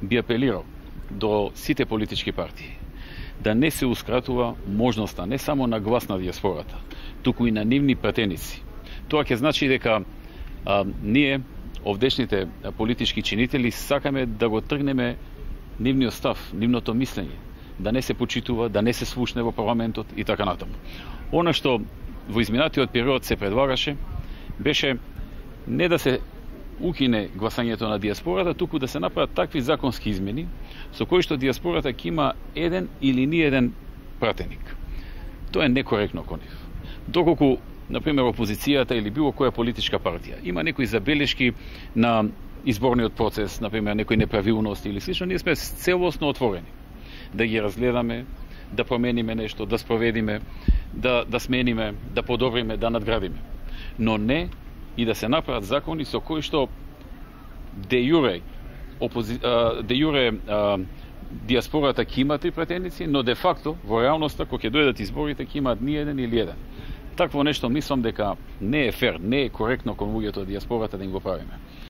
би апелирал до сите политички партии да не се ускратува можноста не само на глас на диаспората, туку и на нивни пратеници. Тоа ќе значи дека ние, овдешните политички чинители, сакаме да го тргнеме нивниот став, нивното мислење, да не се почитува, да не се слушне во парламентот и така натаму. Она што во изминатиот период се предлагаше беше не да се укине гласањето на диаспората, туку да се направат такви законски измени со кои што диаспората ќе има еден или ни еден пратеник. Тоа е некоректно кон нив. Доколку, например, опозицијата или било која политичка партија има некои забелешки на изборниот процес, например, некои неправилности или слично, ние сме целосно отворени да ги разгледаме, да промениме нешто, да спроведиме, да смениме, да подобриме, да надградиме. Но не и да се направат закони со кои што де јуре диаспората ќе има 3 пратеници, но де факто во реалноста кога ќе дојдат изборите ќе имаат ни еден или еден. Такво нешто мислам дека не е фер, не е коректно кон луѓето од диаспората да им го правиме.